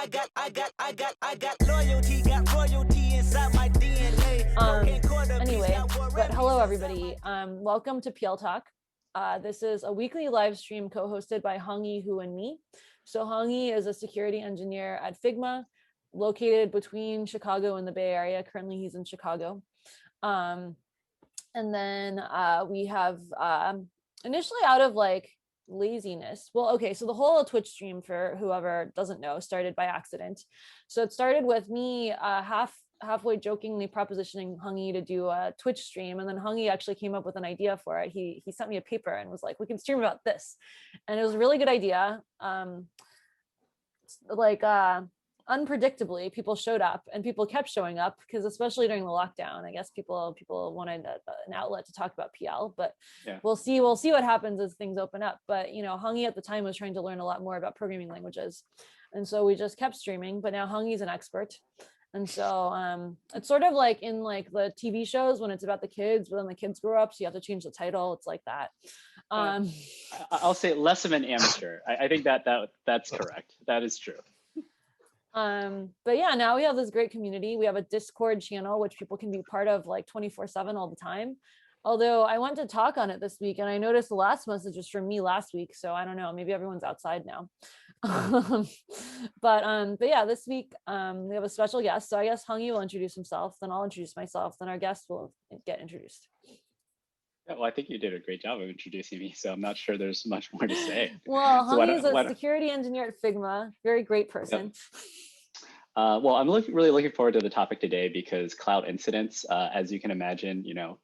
got loyalty, got royalty inside my DNA. Anyway, but hello everybody. Welcome to PL Talk. This is a weekly live stream co-hosted by Hong-Yi, Hu, and me. So Hong-Yi is a security engineer at Figma, located between Chicago and the Bay Area. Currently, he's in Chicago. And then we have initially out of like laziness. Well, okay, so the whole Twitch stream, for whoever doesn't know, started by accident. So it started with me halfway jokingly propositioning Hong-Yi to do a Twitch stream, and then Hong-Yi actually came up with an idea for it. He sent me a paper and was like, we can stream about this, and it was a really good idea. Unpredictably, people showed up, and people kept showing up because, especially during the lockdown, I guess people wanted an outlet to talk about PL. But yeah, we'll see what happens as things open up. But you know, Hong-Yi at the time was trying to learn a lot more about programming languages, and so we just kept streaming. But now Hong-Yi's an expert, and so it's sort of like in like the TV shows when it's about the kids, but then the kids grow up, so you have to change the title. It's like that. I'll say less of an amateur. I think that's correct. That is true. But yeah, now we have this great community. We have a Discord channel which people can be part of like 24/7 all the time. Although I went to talk on it this week and I noticed the last message was from me last week, so I don't know, maybe everyone's outside now. But yeah, this week we have a special guest. So I guess Hong-Yi will introduce himself, then I'll introduce myself, then our guest will get introduced. Yeah, well, I think you did a great job of introducing me, so I'm not sure there's much more to say. Well, Hong-Yi is a security engineer at Figma, very great person. Yep. Well, I'm really looking forward to the topic today because cloud incidents, as you can imagine, you know,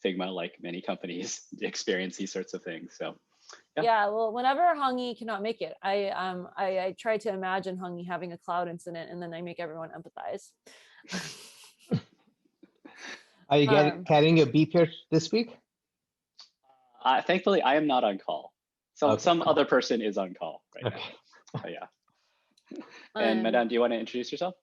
Figma, like many companies, experience these sorts of things. So yeah, well, whenever Hong-Yi cannot make it, I try to imagine Hong-Yi having a cloud incident, and then I make everyone empathize. Are you carrying your beeper this week? Thankfully, I am not on call. So okay, some other person is on call right okay. now. So, yeah. And Madan, do you want to introduce yourself?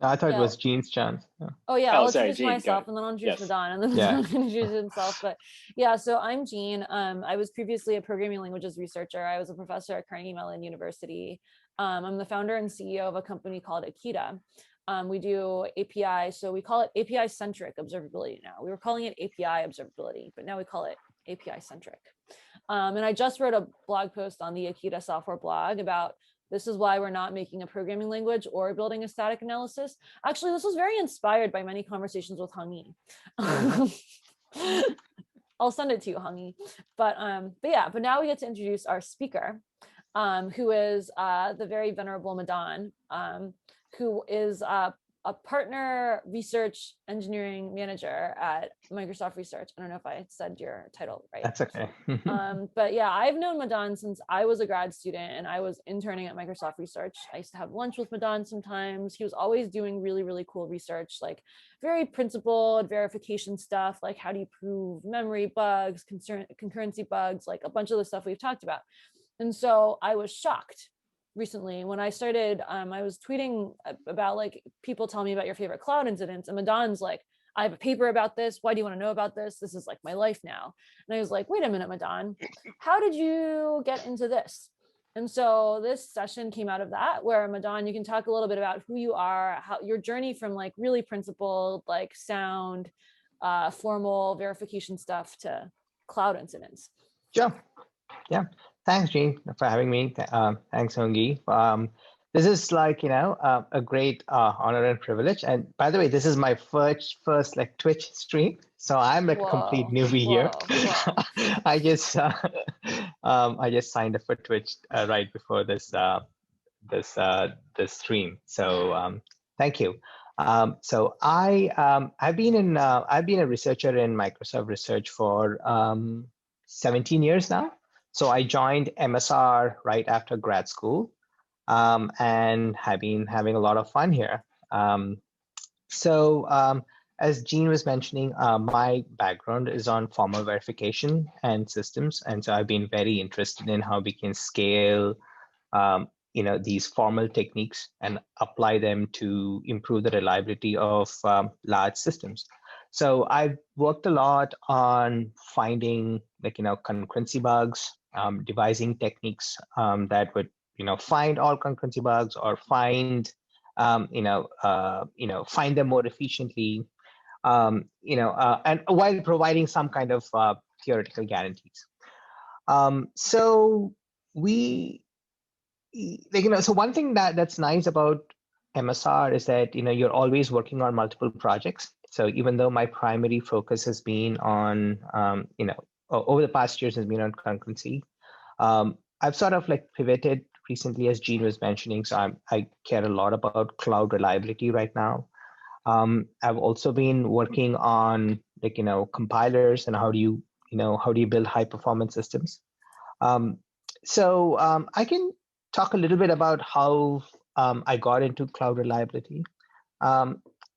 No, I thought it was Jean's chance. Yeah. Oh yeah, I'll introduce myself and then I'll introduce Madan, and then Madan can introduce himself. But yeah, so I'm Jean. I was previously a programming languages researcher. I was a professor at Carnegie Mellon University. I'm the founder and CEO of a company called Akita. We do API, so we call it API-centric observability now. We were calling it API observability, but now we call it API-centric. And I just wrote a blog post on the Akita software blog about this is why we're not making a programming language or building a static analysis. Actually, this was very inspired by many conversations with Hong-Yi. I'll send it to you, Hong-Yi. But now we get to introduce our speaker, who is the very venerable Madan, who is a partner research engineering manager at Microsoft Research. I don't know if I said your title right. That's okay. But yeah, I've known Madan since I was a grad student and I was interning at Microsoft Research. I used to have lunch with Madan sometimes. He was always doing really, really cool research, like very principled verification stuff, like how do you prove memory bugs, concurrency bugs, like a bunch of the stuff we've talked about. And so I was shocked recently when I started, I was tweeting about like people tell me about your favorite cloud incidents, and Madan's like, I have a paper about this. Why do you want to know about this? This is like my life now. And I was like, wait a minute, Madan, how did you get into this? And so this session came out of that, where Madan, you can talk a little bit about who you are, how your journey from like really principled, like sound, formal verification stuff to cloud incidents. Sure. Yeah. Thanks, Jean, for having me. Thanks, Hong-Yi. This is like, you know, a great honor and privilege. And by the way, this is my first like Twitch stream. So I'm like a complete newbie here. I just signed up for Twitch right before this stream. So thank you. So I've been a researcher in Microsoft Research for 17 years now. So I joined MSR right after grad school, and have been having a lot of fun here. As Jean was mentioning, my background is on formal verification and systems, and so I've been very interested in how we can scale, these formal techniques and apply them to improve the reliability of large systems. So I've worked a lot on finding concurrency bugs, devising techniques that would find all concurrency bugs or find find them more efficiently, and while providing some kind of theoretical guarantees. So we, so one thing that's nice about MSR is that, you're always working on multiple projects. So even though my primary focus has been on, over the past years has been on concurrency, I've sort of like pivoted recently, as Gene was mentioning. So I care a lot about cloud reliability right now. I've also been working on compilers and how do you build high performance systems. So I can talk a little bit about how I got into cloud reliability.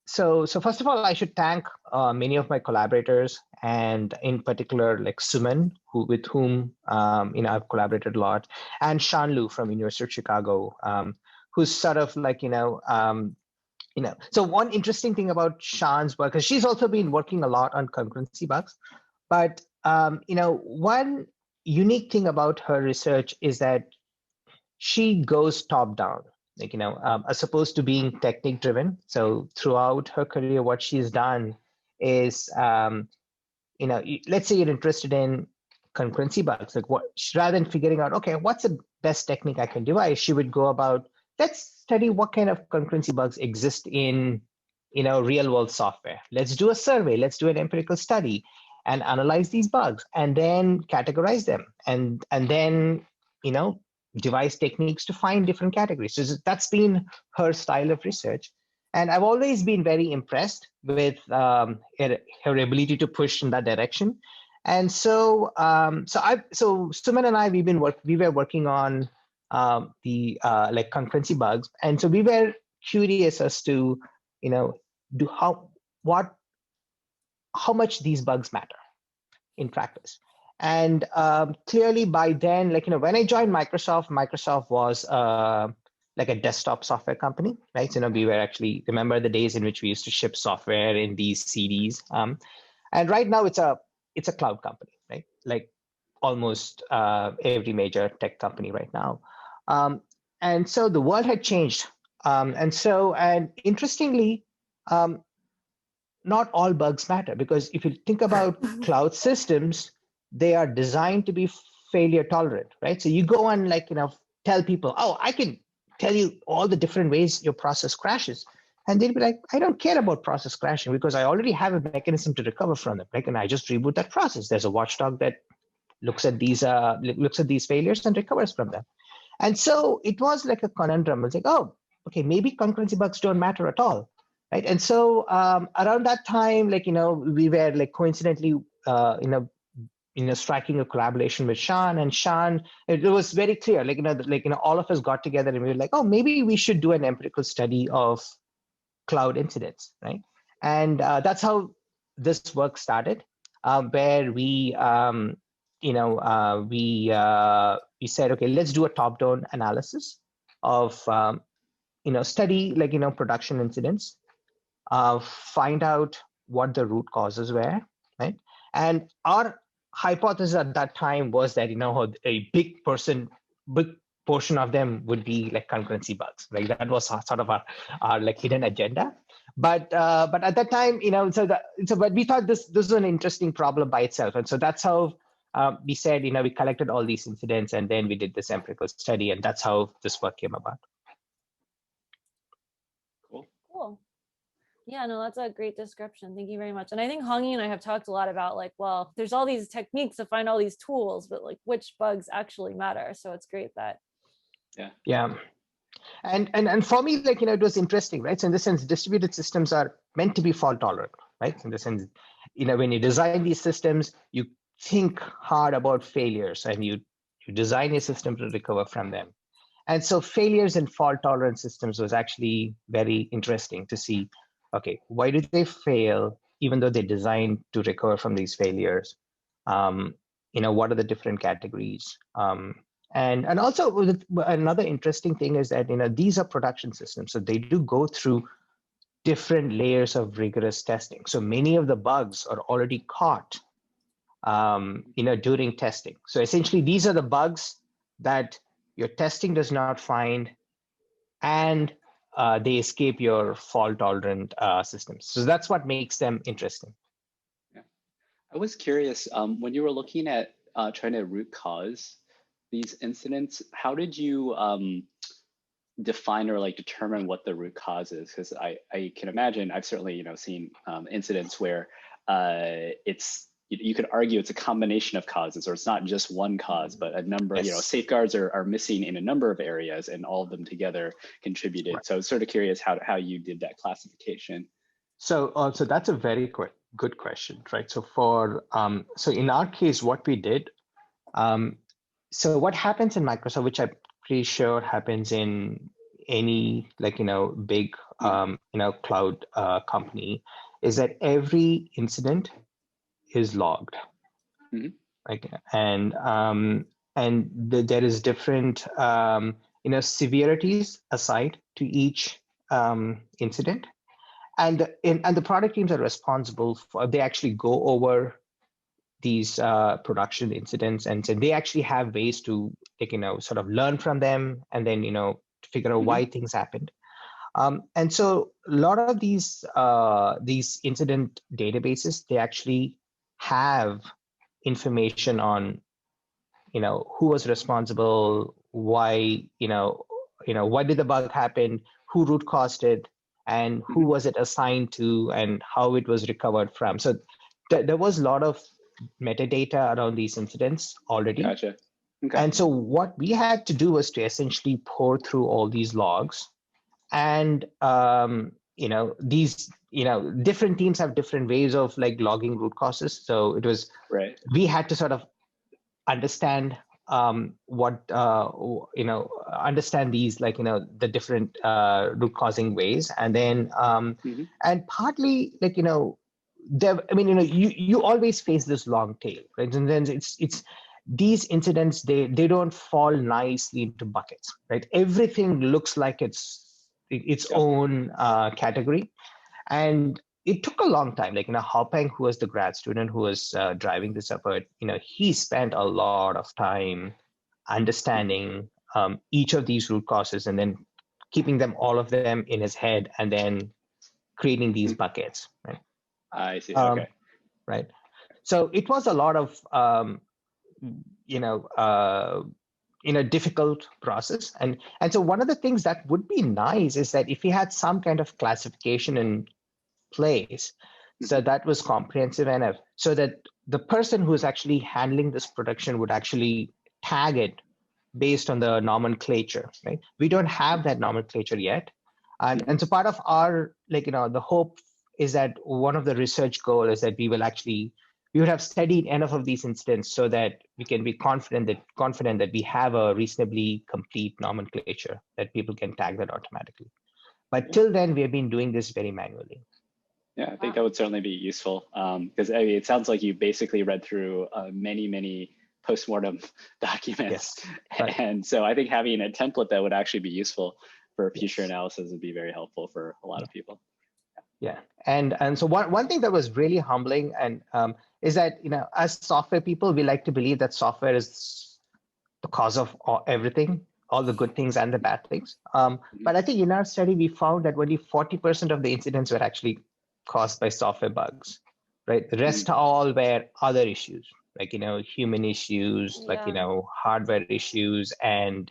So first of all, I should thank many of my collaborators, and in particular, like Suman, with whom I've collaborated a lot, and Shan Lu from University of Chicago, who's sort of like so one interesting thing about Shan's work, because she's also been working a lot on concurrency bugs, but one unique thing about her research is that she goes top down, as opposed to being technique driven. So throughout her career, what she's done is, let's say you're interested in concurrency bugs, like rather than figuring out, okay, what's the best technique I can devise, she would go about, let's study what kind of concurrency bugs exist in, real world software. Let's do a survey, let's do an empirical study and analyze these bugs and then categorize them and then, devise techniques to find different categories. So that's been her style of research. And I've always been very impressed with her ability to push in that direction. And so, so Suman and I, we were working on the concurrency bugs. And so we were curious as to, how much these bugs matter in practice. And clearly by then, when I joined Microsoft was like a desktop software company, right? So, we were actually, remember the days in which we used to ship software in these CDs. And right now it's a cloud company, right? Like almost every major tech company right now. And so the world had changed. And interestingly, not all bugs matter, because if you think about cloud systems, they are designed to be failure tolerant, right? So you go and tell people, oh, I can tell you all the different ways your process crashes. And they'll be like, I don't care about process crashing because I already have a mechanism to recover from them. And I just reboot that process. There's a watchdog that looks at these failures and recovers from them. And so it was like a conundrum. It's like, oh, okay, maybe concurrency bugs don't matter at all, right? And so around that time, we were coincidentally, striking a collaboration with Shan, and Shan, it was very clear, all of us got together and we were like, oh, maybe we should do an empirical study of cloud incidents, right? And that's how this work started, where we said, okay, let's do a top-down analysis of, study production incidents, find out what the root causes were, right? And our hypothesis at that time was that, a big portion of them would be concurrency bugs. That was sort of our hidden agenda. But at that time, but we thought this was an interesting problem by itself. And so that's how we said, we collected all these incidents and then we did this empirical study, and that's how this work came about. Cool. Yeah, no, that's a great description. Thank you very much. And I think Hongi and I have talked a lot about well, there's all these techniques to find all these tools, but which bugs actually matter. So it's great that. Yeah. And for me, it was interesting, right? So in the sense, distributed systems are meant to be fault tolerant, right? In the sense, when you design these systems, you think hard about failures and you design a system to recover from them. And so failures in fault tolerant systems was actually very interesting to see. Okay, why did they fail, even though they designed to recover from these failures? What are the different categories? And also another interesting thing is that, these are production systems. So they do go through different layers of rigorous testing. So many of the bugs are already caught, during testing. So essentially, these are the bugs that your testing does not find, and they escape your fault tolerant systems. So that's what makes them interesting. Yeah. I was curious, when you were looking at trying to root cause these incidents, how did you define or like determine what the root cause is? Because I can imagine, I've certainly seen incidents where it's, you could argue it's a combination of causes, or it's not just one cause, but a number, Yes. safeguards are missing in a number of areas, and all of them together contributed. Right. So I was sort of curious how you did that classification. So that's a very good question, right? So so in our case, what we did, so what happens in Microsoft, which I'm pretty sure happens in any big cloud company, is that every incident is logged. Mm-hmm. Like, and there is different severities assigned to each incident, and the product teams are responsible for, they actually go over these production incidents, and so they actually have ways to sort of learn from them, and then figure out why things happened. And so a lot of these incident databases, they actually have information on who was responsible, why why did the bug happen, who root caused it, and who was it assigned to, and how it was recovered from. So there was a lot of metadata around these incidents already. Gotcha. Okay. And so what we had to do was to essentially pour through all these logs, and these different teams have different ways of logging root causes. So it was right. We had to sort of understand understand these the different root causing ways, and then and partly you always face this long tail, right? And then it's these incidents, they don't fall nicely into buckets, right? Everything looks like it's own category, and it took a long time. Haopeng, who was the grad student who was driving this effort, he spent a lot of time understanding each of these root causes, and then keeping them, all of them, in his head, and then creating these buckets, right? I see. Okay. Right. So it was a lot of difficult process, and so one of the things that would be nice is that if we had some kind of classification in place, so that was comprehensive enough, so that the person who's actually handling this production would actually tag it based on the nomenclature, right? We don't have that nomenclature yet, and so part of our the hope is that one of the research goal is that we would have studied enough of these incidents so that we can be confident that we have a reasonably complete nomenclature that people can tag that automatically. But till then, we have been doing this very manually. Yeah, I think that would certainly be useful, because it sounds like you basically read through many postmortem documents. Yes, right. And so I think having a template that would actually be useful for future analysis would be very helpful for a lot of people. Yeah, and so one thing that was really humbling and is that as software people, we like to believe that software is the cause of everything, all the good things and the bad things. But I think in our study, we found that only 40% of the incidents were actually caused by software bugs, right? The rest all were other issues, human issues, hardware issues, and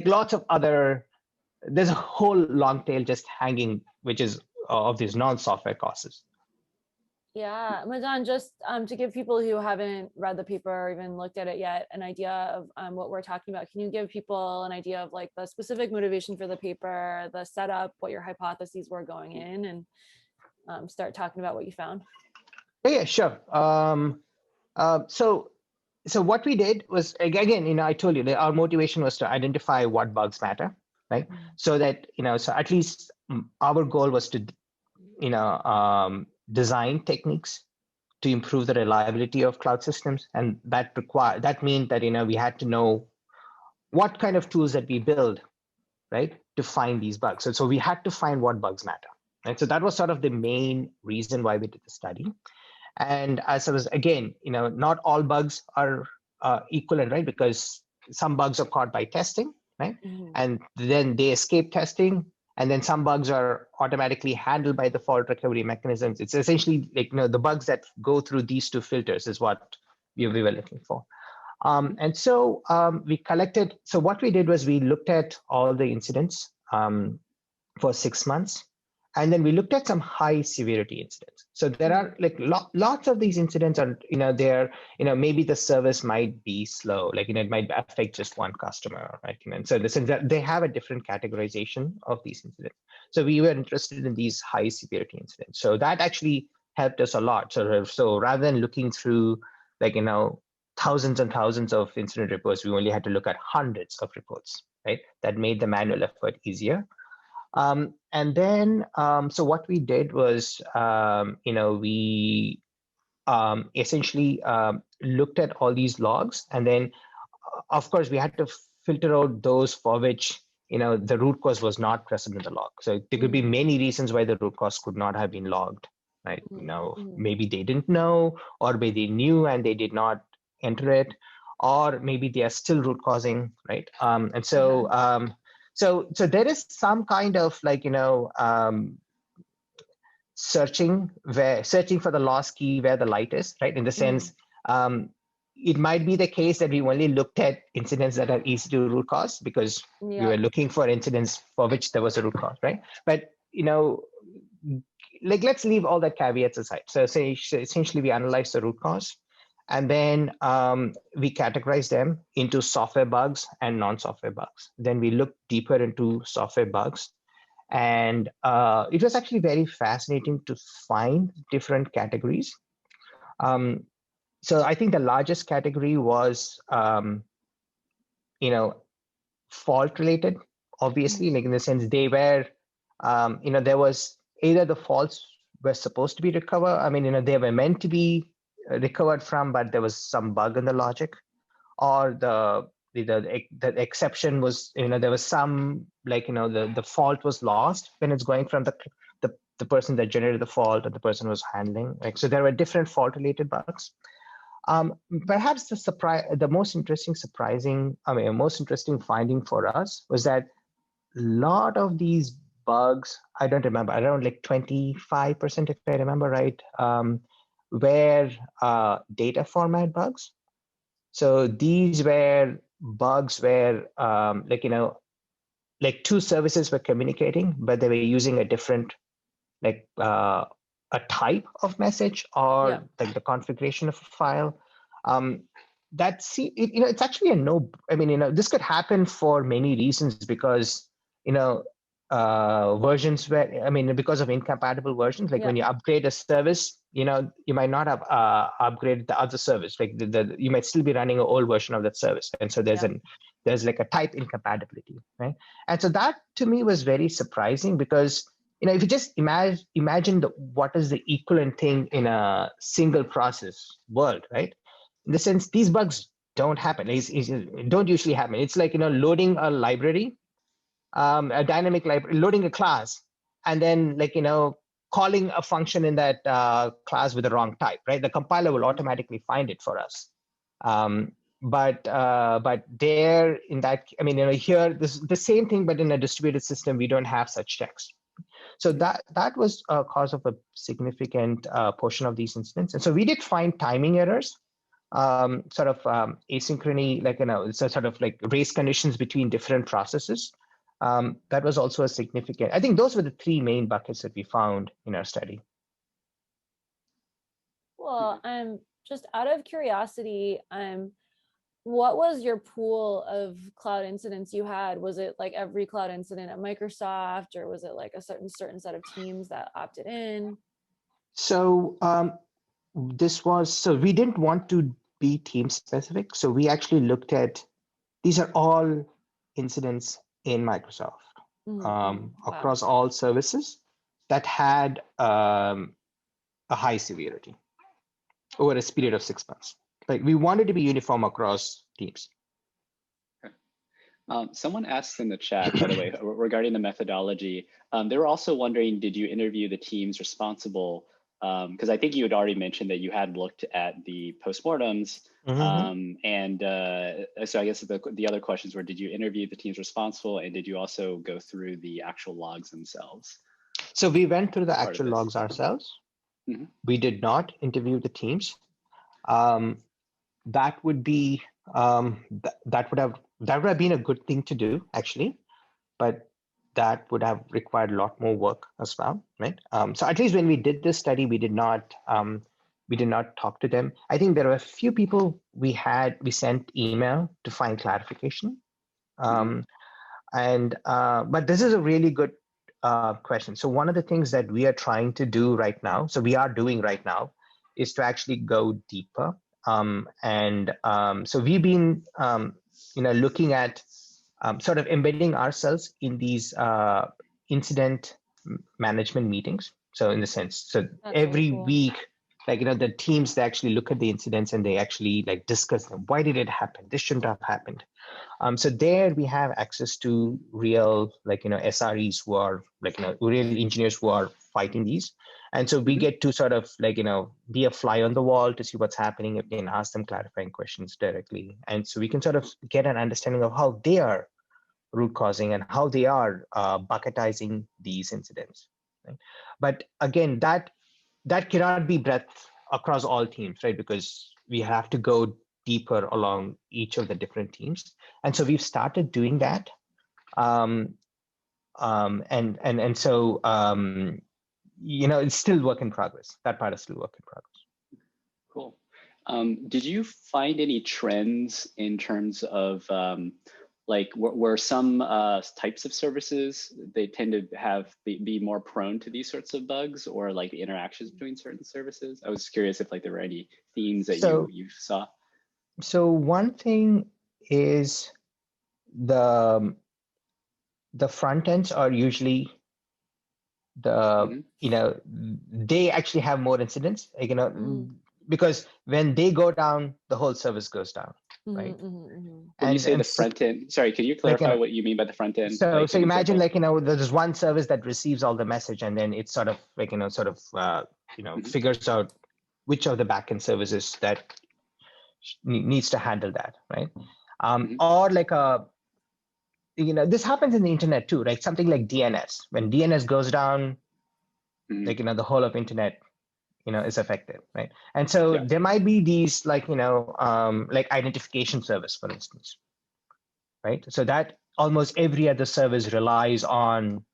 lots of other. There's a whole long tail just hanging, which is of these non-software causes. Yeah, Madan, just to give people who haven't read the paper or even looked at it yet an idea of what we're talking about, can you give people an idea of the specific motivation for the paper, the setup, what your hypotheses were going in, and start talking about what you found? Yeah, sure. So what we did was, again, I told you that our motivation was to identify what bugs matter, right? So that, so at least our goal was to, design techniques to improve the reliability of cloud systems. And that means that, we had to know what kind of tools that we build, right, to find these bugs. So we had to find what bugs matter, right? So that was sort of the main reason why we did the study. And as I was, again, not all bugs are equivalent, right? Because some bugs are caught by testing, right? Mhm. And then they escape testing, and then some bugs are automatically handled by the fault recovery mechanisms. It's essentially like, the bugs that go through these two filters is what we were looking for. And so we collected, so what we did was we looked at all the incidents for 6 months. And then we looked at some high severity incidents. So there are like lots of these incidents are, they're, maybe the service might be slow, like, it might affect just one customer, right? And so in the sense that they have a different categorization of these incidents. So we were interested in these high severity incidents. So that actually helped us a lot. So rather than looking through like, thousands and thousands of incident reports, we only had to look at hundreds of reports, right? That made the manual effort easier. And then, so what we did was, we essentially looked at all these logs, and then, of course, we had to filter out those for which, the root cause was not present in the log. So there could be many reasons why the root cause could not have been logged, right? Maybe they didn't know, or maybe they knew and they did not enter it, or maybe they are still root causing, right? And so, so there is some kind of like, searching for the lost key where the light is, right? In the sense, it might be the case that we only looked at incidents that are easy to root cause because we were looking for incidents for which there was a root cause, right? But, like, let's leave all that caveats aside. So essentially we analyze the root cause, and then we categorize them into software bugs and non-software bugs. Then we look deeper into software bugs. And it was actually very fascinating to find different categories. So I think the largest category was, fault related, obviously, like in the sense they were, there was either the faults were supposed to be recovered. I mean, they were meant to be recovered from, but there was some bug in the logic, or the exception was, there was some, like, the fault was lost when it's going from the person that generated the fault or the person was handling. Like, so there were different fault related bugs. Perhaps the most interesting finding for us was that a lot of these bugs, I don't remember, around like 25%, if I remember right, were data format bugs. So these were bugs where, like two services were communicating, but they were using a different, like a type of message, or like the configuration of a file. It's actually this could happen for many reasons, because, versions where, because of incompatible versions, like when you upgrade a service, you might not have upgraded the other service, like you might still be running an old version of that service. And so there's like a type incompatibility, right? And so that to me was very surprising, because, if you just imagine what is the equivalent thing in a single process world, right? In the sense, these bugs don't happen. It don't usually happen. It's like, loading a library, a dynamic library, loading a class, and then, like, calling a function in that class with the wrong type, right? The compiler will automatically find it for us. But there, in that, here, this the same thing, but in a distributed system, we don't have such checks. So that was a cause of a significant portion of these incidents. And so we did find timing errors, asynchrony, like, it's a sort of like race conditions between different processes. That was also a significant, I think those were the three main buckets that we found in our study. Well, just out of curiosity, what was your pool of cloud incidents you had? Was it like every cloud incident at Microsoft, or was it like a certain set of teams that opted in? So we didn't want to be team specific. So we actually looked at, these are all incidents in Microsoft, across all services that had a high severity over a period of 6 months. Like, we wanted to be uniform across teams. Someone asked in the chat, by the way, regarding the methodology. They were also wondering, did you interview the teams responsible because I think you had already mentioned that you had looked at the postmortems. And so I guess the other questions were, did you interview the teams responsible, and did you also go through the actual logs themselves? So we went through the Part of actual this. logs ourselves. Mhm. We did not interview the teams. That would be that would have been a good thing to do, actually, but that would have required a lot more work as well, right? So at least when we did this study, we did not talk to them. I think there were a few people we sent email to find clarification. But this is a really good question. So one of the things that we are trying to do right now, is to actually go deeper. So we've been, looking at sort of embedding ourselves in these incident management meetings. So in the sense, so That's every really cool. week, the teams, they actually look at the incidents and they actually discuss them. Why did it happen? This shouldn't have happened. So there we have access to real, SREs who are real engineers who are fighting these. And so we get to sort of be a fly on the wall to see what's happening and ask them clarifying questions directly. And so we can sort of get an understanding of how they are root causing and how they are bucketizing these incidents. Right? But again, that cannot be breadth across all teams, right? Because we have to go deeper along each of the different teams. And so we've started doing that. So it's still work in progress. That part is still work in progress. Cool. Did you find any trends in terms of were some types of services, they tend to be more prone to these sorts of bugs, or like the interactions between certain services? I was curious if there were any themes that you saw. So one thing is the front ends are usually they actually have more incidents, because when they go down, the whole service goes down, right? When you say the front end, sorry, can you clarify what you mean by the front end? So imagine there's one service that receives all the message, and then it sort of figures out which of the backend services that needs to handle that, right? Or this happens in the internet too, right? Something like DNS. When DNS goes down, the whole of internet is affected, right? And so there might be these identification service, for instance, right? So that almost every other service relies on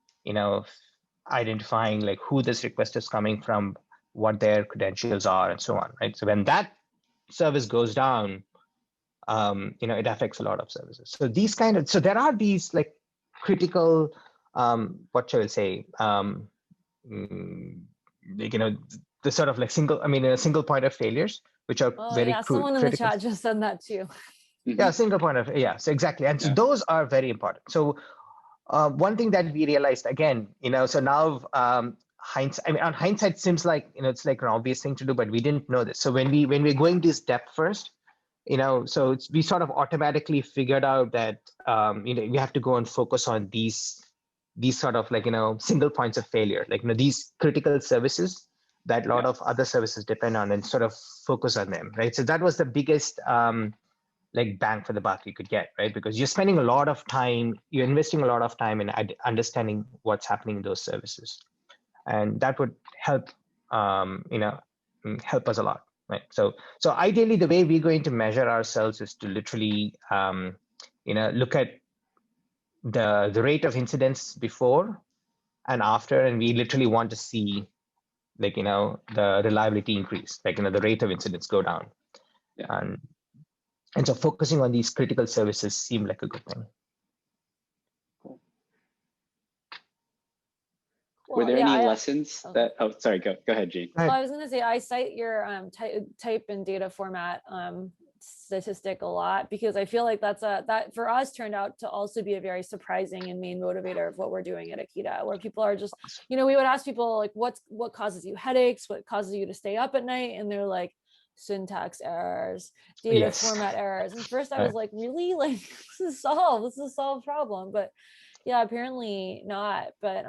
identifying who this request is coming from, what their credentials are, and so on, right? So when that service goes down, it affects a lot of services. So there are these critical, what shall I say, the sort of single point of failures, which are very critical. Someone in the chat just said that too. Yeah, single point of, so exactly. And so those are very important. So one thing that we realized again, so now hindsight, on hindsight seems like, it's like an obvious thing to do, but we didn't know this. So when we're going this depth first, so we sort of automatically figured out that, we have to go and focus on these sort of single points of failure, these critical services that a lot of other services depend on, and sort of focus on them, right? So that was the biggest bang for the buck you could get, right? Because you're spending a lot of time, you're investing a lot of time in understanding what's happening in those services, and that would help, help us a lot, right? So ideally, the way we're going to measure ourselves is to literally, look at the rate of incidents before and after, and we literally want to see the reliability increase, the rate of incidents go down. And so focusing on these critical services seemed like a good thing. Cool. Were there any lessons that, sorry, go ahead, Jean. Well, I was going to say, I cite your type and data format statistic a lot, because I feel like that for us turned out to also be a very surprising and main motivator of what we're doing at Akita, where people are just, we would ask people what causes you headaches, what causes you to stay up at night, and they're like, syntax errors, data format errors. And first I was like, really? This is a solved problem. But yeah, apparently not. But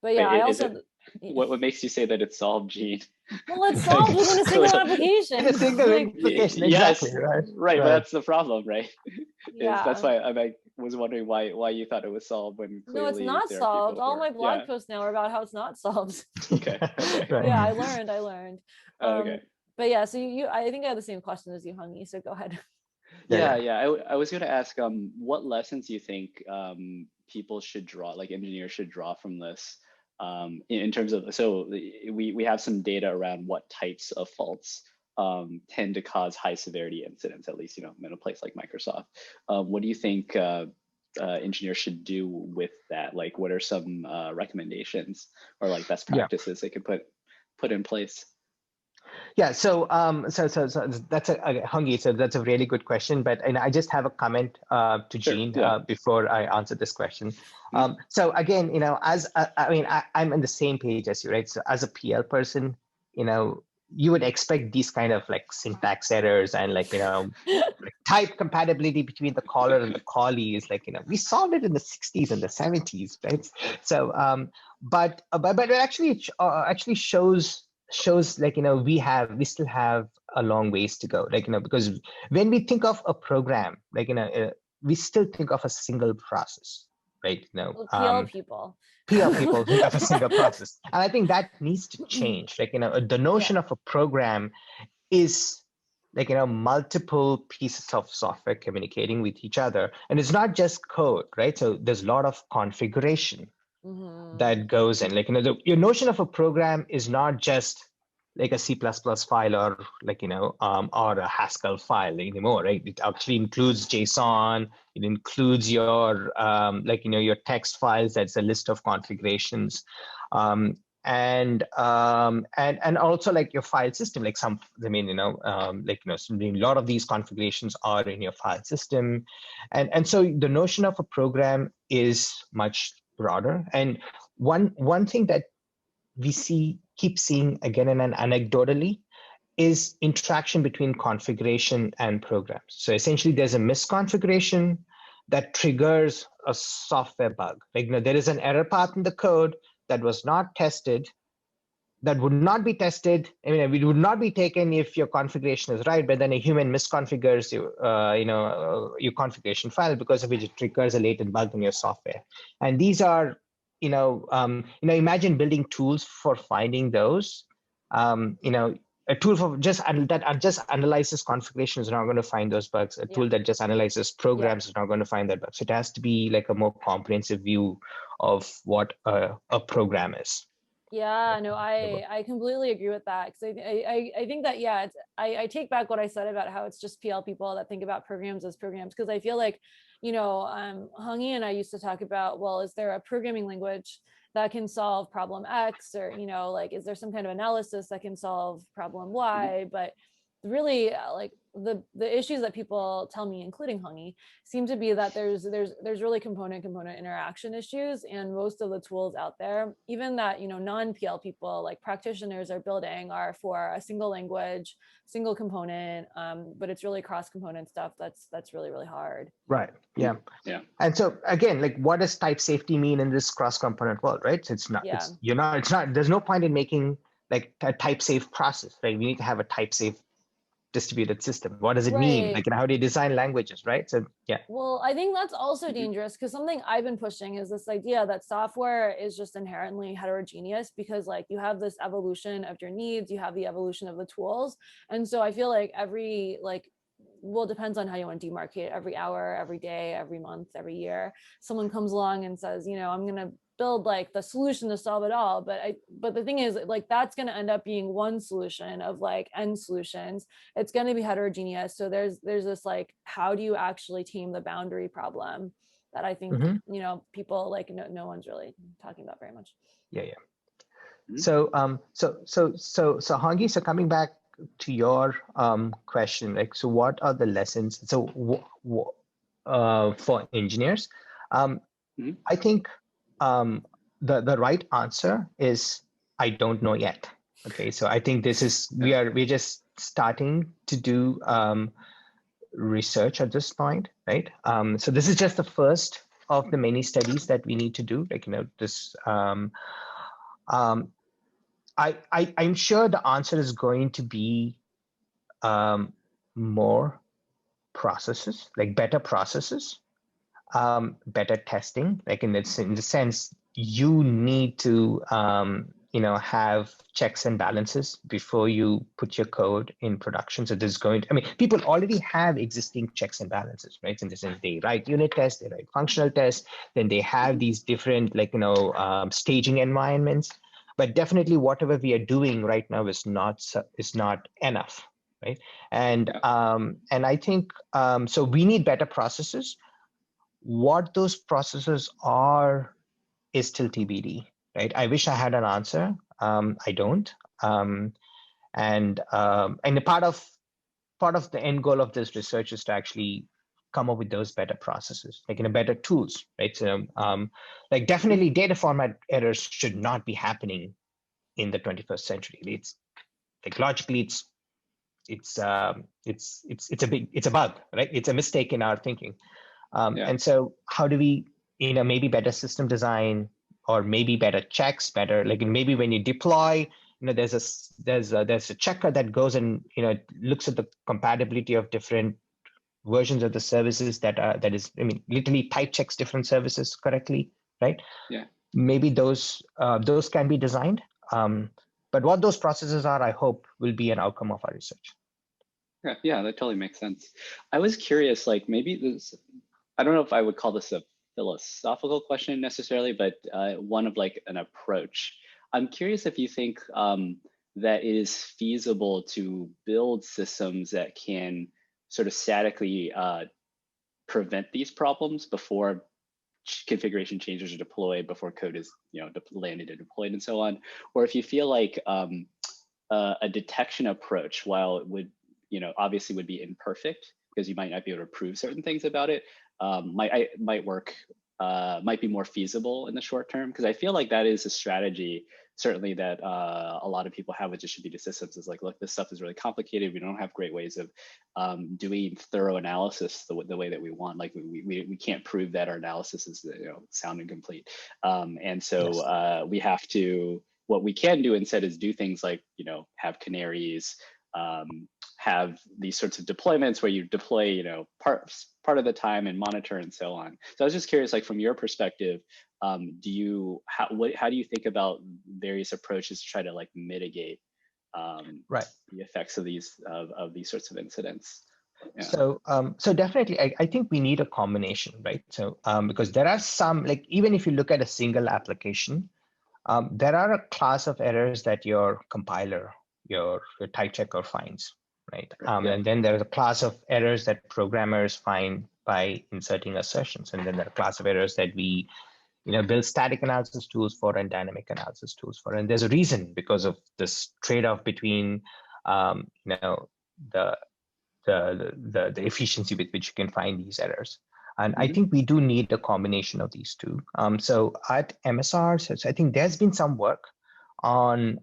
But yeah, Wait, I is also, it, what makes you say that it's solved, Gene? well, it's solved within a single application. In a single Like, application, Yes, exactly, right? right, but that's the problem, right? That's yeah. why I was wondering why you thought it was solved when No, it's clearly not there are people solved. All who my are, blog posts now are about how it's not solved. Okay, okay, Right. Yeah, I learned. okay. But yeah, so I think I have the same question as you, Hungy. So go ahead. Yeah. I was going to ask, what lessons do you think people should draw, like engineers should draw from this, in terms of, so we have some data around what types of faults tend to cause high severity incidents, at least, in a place like Microsoft. What do you think engineers should do with that? Like, what are some recommendations or like best practices they could put in place? Yeah, so that's Hungy. So that's a really good question. But I just have a comment to Sure, Gene yeah. before I answer this question. So again, I'm on the same page as you, right? So as a PL person, you would expect these kind of like syntax errors and like like type compatibility between the caller and the callee is like we solved it in the 60s and the 70s, right? So but it actually shows like we still have a long ways to go, like because when we think of a program, like we still think of a single process, right? PL people. PL people think of a single process, and I think that needs to change. Like the notion of a program is like multiple pieces of software communicating with each other, and it's not just code, right? So there's a lot of configuration that goes in. Like your notion of a program is not just like a C++ file or like or a Haskell file anymore, right? It actually includes JSON. It includes your your text files. That's a list of configurations, and also like your file system. Like a lot of these configurations are in your file system, and so the notion of a program is much broader. And one thing that we keep seeing again and anecdotally is interaction between configuration and programs. So essentially there's a misconfiguration that triggers a software bug. Like there is an error path in the code that was not tested, that would not be tested. I mean, it would not be taken if your configuration is right, but then a human misconfigures your configuration file, because of which it triggers a latent bug in your software. And these are, imagine building tools for finding those. A tool that just analyzes configuration is not going to find those bugs. A tool that just analyzes programs is not going to find that bug. So it has to be like a more comprehensive view of what a program is. Yeah, no, I completely agree with that, because I think that I take back what I said about how it's just PL people that think about programs as programs, because I feel like Hungy and I used to talk about, well, is there a programming language that can solve problem X, or like is there some kind of analysis that can solve problem Y? But really like the issues that people tell me, including Hungy, seem to be that there's really component interaction issues, and most of the tools out there, even that non-PL people like practitioners are building, are for a single language, single component, but it's really cross-component stuff that's really hard. Right. Yeah. And so again, like what does type safety mean in this cross-component world, right? So it's not there's no point in making like a type safe process, right? We need to have a type safe distributed system. What does it mean? Like, how do you design languages, right? So yeah. Well, I think that's also dangerous, because something I've been pushing is this idea that software is just inherently heterogeneous, because like you have this evolution of your needs, you have the evolution of the tools. And so I feel like depends on how you want to demarcate. Every hour, every day, every month, every year, someone comes along and says, I'm going to build like the solution to solve it all. But the thing is, like, that's going to end up being one solution of like n solutions. It's going to be heterogeneous. So there's this like, how do you actually tame the boundary problem that I think people like no one's really talking about very much. So Hungy, so coming back to your question, like, so what are the lessons? So for engineers, I think the right answer is I don't know yet. Okay, so I think this is we're just starting to do research at this point, right? So this is just the first of the many studies that we need to do. Like this I'm sure the answer is going to be more processes, like better processes, better testing. Like in the sense, you need to have checks and balances before you put your code in production. So there's going to, I mean, people already have existing checks and balances, right? In the sense they write unit tests, they write functional tests, then they have these different staging environments. But definitely whatever we are doing right now is not enough, right? And I think so we need better processes. What those processes are is still TBD, right? I wish I had an answer. I don't. And the part of the end goal of this research is to actually come up with those better processes, like better tools, right? So like definitely data format errors should not be happening in the 21st century. It's like logically it's a bug, right? It's a mistake in our thinking. And so how do we, maybe better system design, or maybe better checks, better, like maybe when you deploy, there's a checker that goes and, looks at the compatibility of different versions of the services that is, literally type checks different services correctly, right? Yeah. Maybe those can be designed. But what those processes are, I hope, will be an outcome of our research. Yeah, that totally makes sense. I was curious, like maybe this, I don't know if I would call this a philosophical question necessarily, but one of like an approach. I'm curious if you think that it is feasible to build systems that can sort of statically prevent these problems before configuration changes are deployed, before code is landed and deployed and so on, or if you feel like a detection approach, while it would obviously would be imperfect because you might not be able to prove certain things about it, might work, might be more feasible in the short term, because I feel like that is a strategy certainly that a lot of people have with distributed systems, is like, look, this stuff is really complicated. We don't have great ways of doing thorough analysis the way that we want. Like we can't prove that our analysis is sound and complete. And so we have to, what we can do instead is do things like, have canaries, have these sorts of deployments where you deploy, part of the time and monitor and so on. So I was just curious, like from your perspective, how do you think about various approaches to try to like mitigate the effects of these sorts of incidents? Yeah. So definitely, I think we need a combination, right? So because there are some, like even if you look at a single application, there are a class of errors that your compiler, your type checker finds, right? And then there's a class of errors that programmers find by inserting assertions, and then there are a class of errors that we build static analysis tools for and dynamic analysis tools for. And there's a reason, because of this trade-off between the efficiency with which you can find these errors. And I think we do need a combination of these two. So at MSR, so I think there's been some work on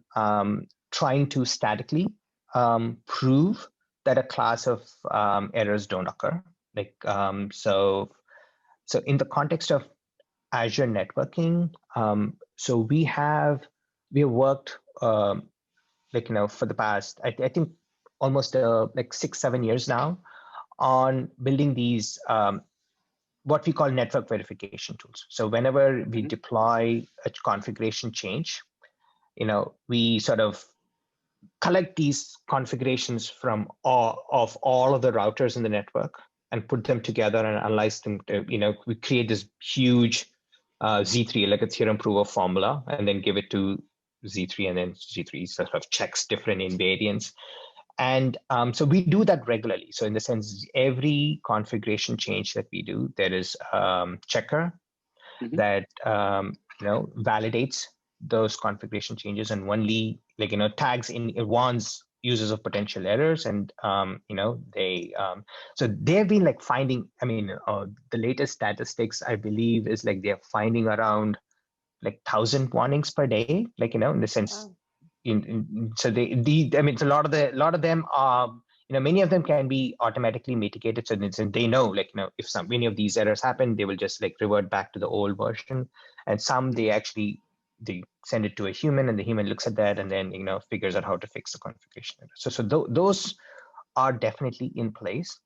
trying to statically prove that a class of errors don't occur. Like so in the context of Azure networking, so we have worked for the past, I think almost like 6-7 years now, on building these what we call network verification tools. So whenever we deploy a configuration change, we sort of collect these configurations from all of the routers in the network and put them together and analyze them. We create this huge Z3, like a theorem proof of formula, and then give it to Z3, and then Z3 sort of checks different invariants. And so we do that regularly. So in the sense, every configuration change that we do, there is checker that validates those configuration changes and only tags in warns users of potential errors. And they so they've been like finding, the latest statistics I believe is like they're finding around like 1,000 warnings per day, in the sense. Wow. So it's a lot of them are, many of them can be automatically mitigated. So they know, if many of these errors happen, they will just revert back to the old version. And some they actually they send it to a human, and the human looks at that and then figures out how to fix the configuration. So those are definitely in place.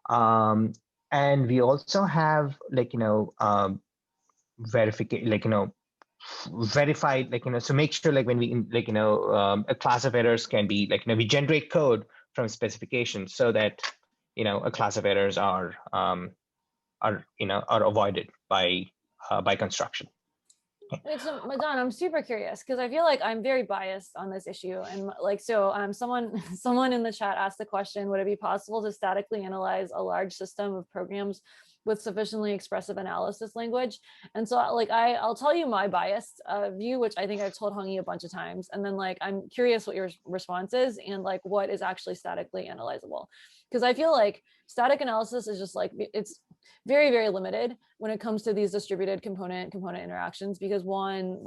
And we also have verification, verified, so make sure when we a class of errors can be we generate code from specifications so that a class of errors are avoided by construction. Wait, so Madan, I'm super curious because I feel like I'm very biased on this issue. And someone in the chat asked the question, would it be possible to statically analyze a large system of programs with sufficiently expressive analysis language? And so I'll tell you my biased view, which I think I've told Hongi a bunch of times. And then I'm curious what your response is and what is actually statically analyzable. Because I feel like static analysis is just it's very, very limited when it comes to these distributed component interactions, because one,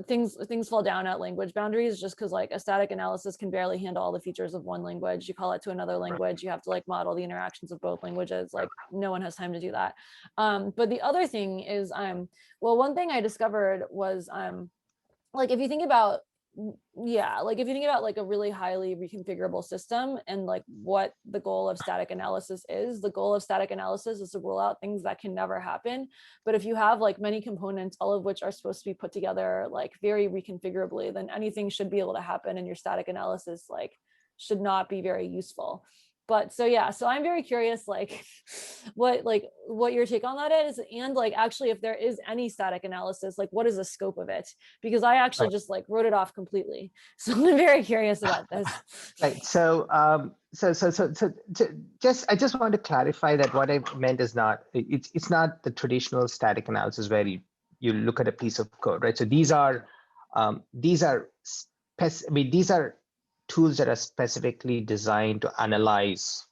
things fall down at language boundaries just because a static analysis can barely handle all the features of one language. You call it to another language, you have to model the interactions of both languages. No one has time to do that. But the other thing is, one thing I discovered was if you think about a really highly reconfigurable system and what the goal of static analysis is, the goal of static analysis is to rule out things that can never happen. But if you have many components, all of which are supposed to be put together very reconfigurably, then anything should be able to happen, and your static analysis should not be very useful. But so I'm very curious what your take on that is, and actually if there is any static analysis, what is the scope of it? Because I actually just wrote it off completely, so I'm very curious about this. Right. So I just want to clarify that what I meant is it's not the traditional static analysis where you look at a piece of code, right? So these are tools that are specifically designed to analyze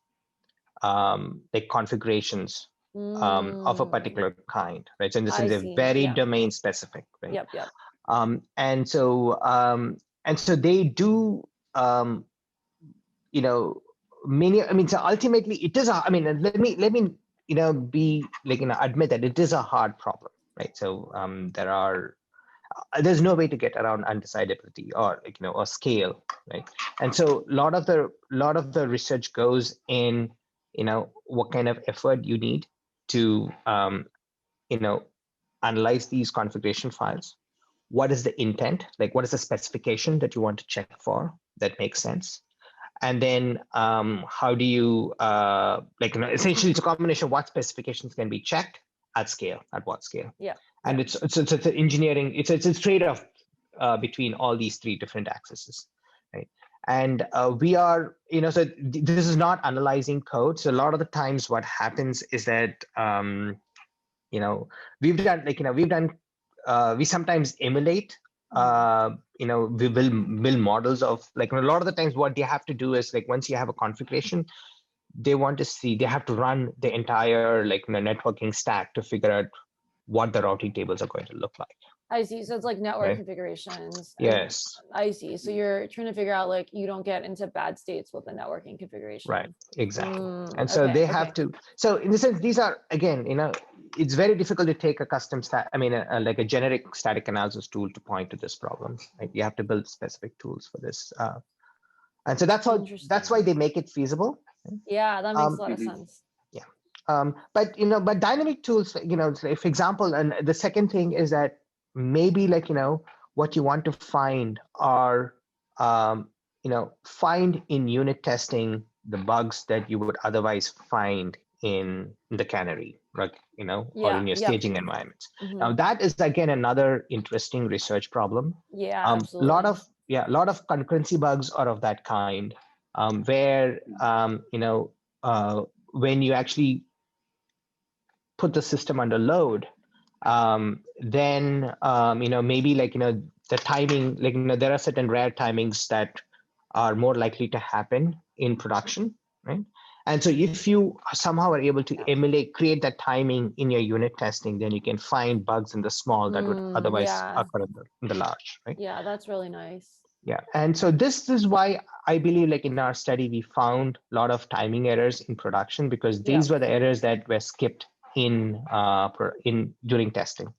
configurations of a particular kind, right? So in the sense, they're very domain specific, right? Yep. And so they do, so ultimately it is let me admit that it is a hard problem, right? So there's no way to get around undecidability or or scale, right? And so a lot of the research goes in what kind of effort you need to analyze these configuration files. What is the intent? What is the specification that you want to check for that makes sense? And then how do you essentially it's a combination of what specifications can be checked at scale, at what scale. Yeah. And it's an engineering, it's a trade-off between all these three different axes, right? And we are, so this is not analyzing code. So a lot of the times what happens is that, we sometimes emulate, we build models of a lot of the times what they have to do is once you have a configuration, they have to run the entire networking stack to figure out what the routing tables are going to look like. I see. So it's network configurations. Yes. I see. So you're trying to figure out you don't get into bad states with the networking configuration. Right. Exactly. And so they have to. So in the sense, these are again, it's very difficult to take a custom a generic static analysis tool to point to this problem. Right? You have to build specific tools for this. And so that's why they make it feasible. Yeah, that makes a lot of sense. But dynamic tools, for example, and the second thing is that maybe what you want to find are find in unit testing the bugs that you would otherwise find in the canary, or in your staging environments. Mm-hmm. Now that is again another interesting research problem. Yeah, absolutely. A lot of concurrency bugs are of that kind, where when you actually put the system under load, then maybe the timing, there are certain rare timings that are more likely to happen in production, right? And so if you somehow are able to create that timing in your unit testing, then you can find bugs in the small that would otherwise occur in the large, right? Yeah, that's really nice. Yeah, and so this is why I believe in our study, we found a lot of timing errors in production, because these were the errors that were skipped during testing.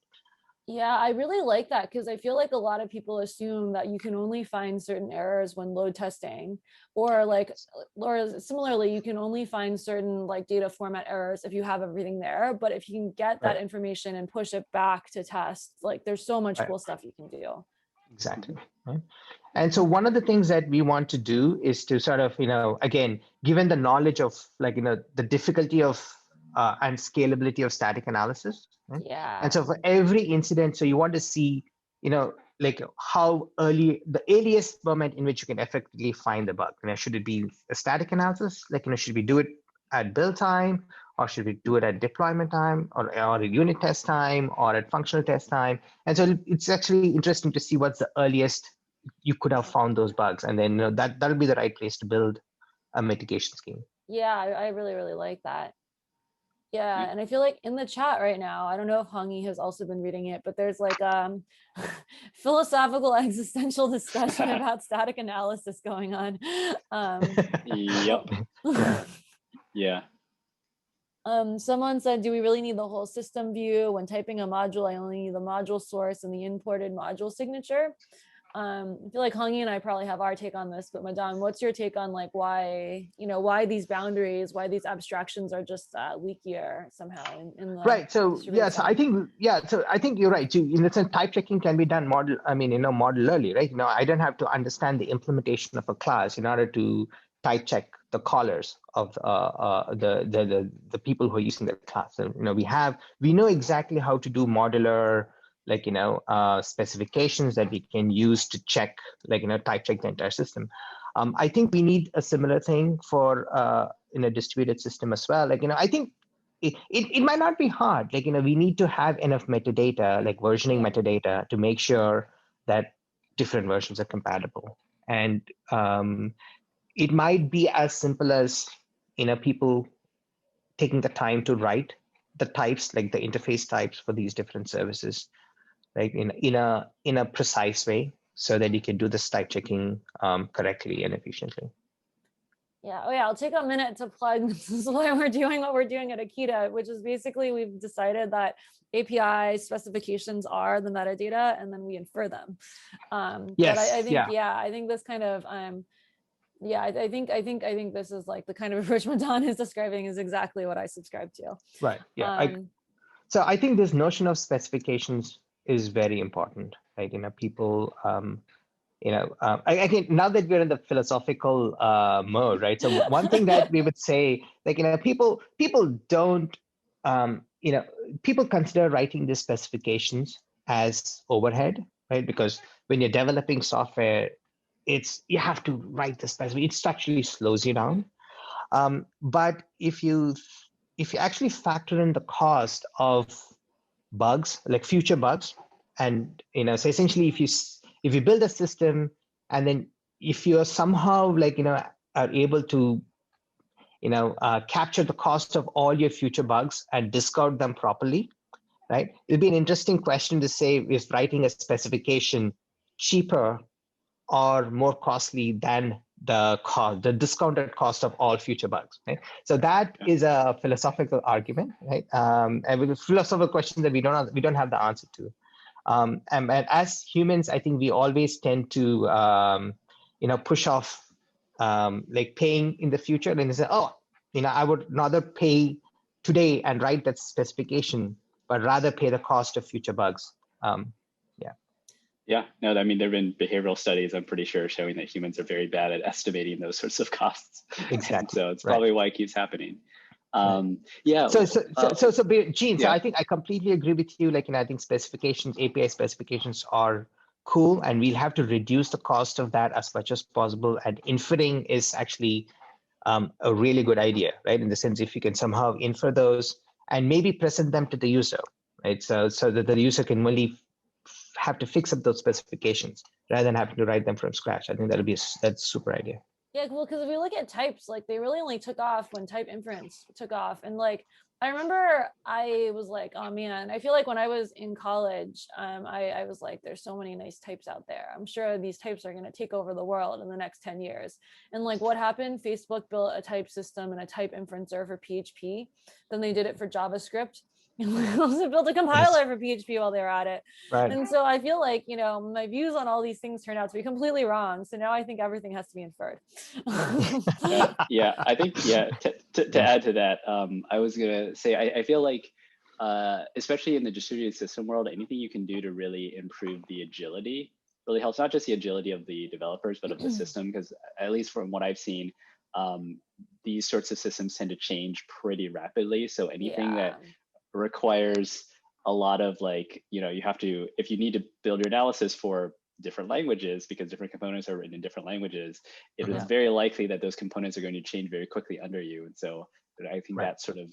Yeah, I really like that because I feel like a lot of people assume that you can only find certain errors when load testing, or like, or similarly, you can only find certain like data format errors if you have everything there. But if you can get that Right. information and push it back to test, like there's so much Right. cool stuff you can do. Exactly. Right. And so one of the things that we want to do is to sort of, again, given the knowledge of like, the difficulty of and scalability of static analysis. Right? And Yeah. so for every incident, so you want to see, like how early, the earliest moment in which you can effectively find the bug. Should it be a static analysis? Like, should we do it at build time, or should we do it at deployment time, or at unit test time, or at functional test time? And so it's actually interesting to see what's the earliest you could have found those bugs, and then that'll be the right place to build a mitigation scheme. Yeah, I really, really like that. Yeah, and I feel like in the chat right now, I don't know if Hongi has also been reading it, but there's like philosophical existential discussion about static analysis going on. Yep. Yeah. Someone said, do we really need the whole system view? When typing a module, I only need the module source and the imported module signature. I feel like Hongi and I probably have our take on this, but Madan, what's your take on like why these boundaries, why these abstractions are just leakier somehow in the Right. So distributed so setting? I think you're right. In the sense, type checking can be done modularly, right? I don't have to understand the implementation of a class in order to type check the callers of the people who are using the class. So, we know exactly how to do modular, like specifications that we can use to check, like type check the entire system. I think we need a similar thing for in a distributed system as well. Like I think it might not be hard. Like we need to have enough metadata, like versioning metadata, to make sure that different versions are compatible. And it might be as simple as people taking the time to write the types, like the interface types for these different services, like in a precise way, so that you can do this type checking correctly and efficiently. Yeah. Oh yeah. I'll take a minute to plug. This is why we're doing what we're doing at Akita, which is basically we've decided that API specifications are the metadata, and then we infer them. Yes. But I think yeah. I think this kind of I think this is like the kind of approach Madan is describing is exactly what I subscribe to. Right. Yeah. So I think this notion of specifications is very important, right? People, again, now that we're in the philosophical mode, right? So one thing that we would say, like, people don't, people consider writing these specifications as overhead, right? Because when you're developing software, you have to write the specification. It actually slows you down. But if you actually factor in the cost of bugs, like future bugs, and so essentially if you build a system, and then if you're somehow like are able to capture the cost of all your future bugs and discard them properly, right? It'll be an interesting question to say, is writing a specification cheaper or more costly than the discounted cost of all future bugs, right? So that is a philosophical argument, right? And with a philosophical question that we don't have the answer to. And as humans, I think we always tend to push off like paying in the future, and they say, oh, I would rather pay today and write that specification, but rather pay the cost of future bugs. Yeah, no, I mean, there have been behavioral studies, I'm pretty sure, showing that humans are very bad at estimating those sorts of costs. Exactly. So it's probably why it keeps happening. Yeah. So Gene, yeah. so I think I completely agree with you. Like, I think specifications, API specifications are cool, and we'll have to reduce the cost of that as much as possible. And inferring is actually a really good idea, right? In the sense, if you can somehow infer those and maybe present them to the user, right? So that the user can only have to fix up those specifications rather than having to write them from scratch. I think that's a super idea. Yeah, well, because if we look at types, like they really only took off when type inference took off. And like, I remember I was like, oh man, I feel like when I was in college, I was like, there's so many nice types out there. I'm sure these types are going to take over the world in the next 10 years. And like what happened? Facebook built a type system and a type inferencer for PHP. Then they did it for JavaScript. also built a compiler for PHP while they were at it. Right. And so I feel like, my views on all these things turned out to be completely wrong. So now I think everything has to be inferred. Yeah, I think, to add to that, I was gonna say, I feel like, especially in the distributed system world, anything you can do to really improve the agility really helps, not just the agility of the developers, but of the system, because at least from what I've seen, these sorts of systems tend to change pretty rapidly. So anything that requires a lot of you have to, if you need to build your analysis for different languages because different components are written in different languages, it is very likely that those components are going to change very quickly under you. And so I think that sort of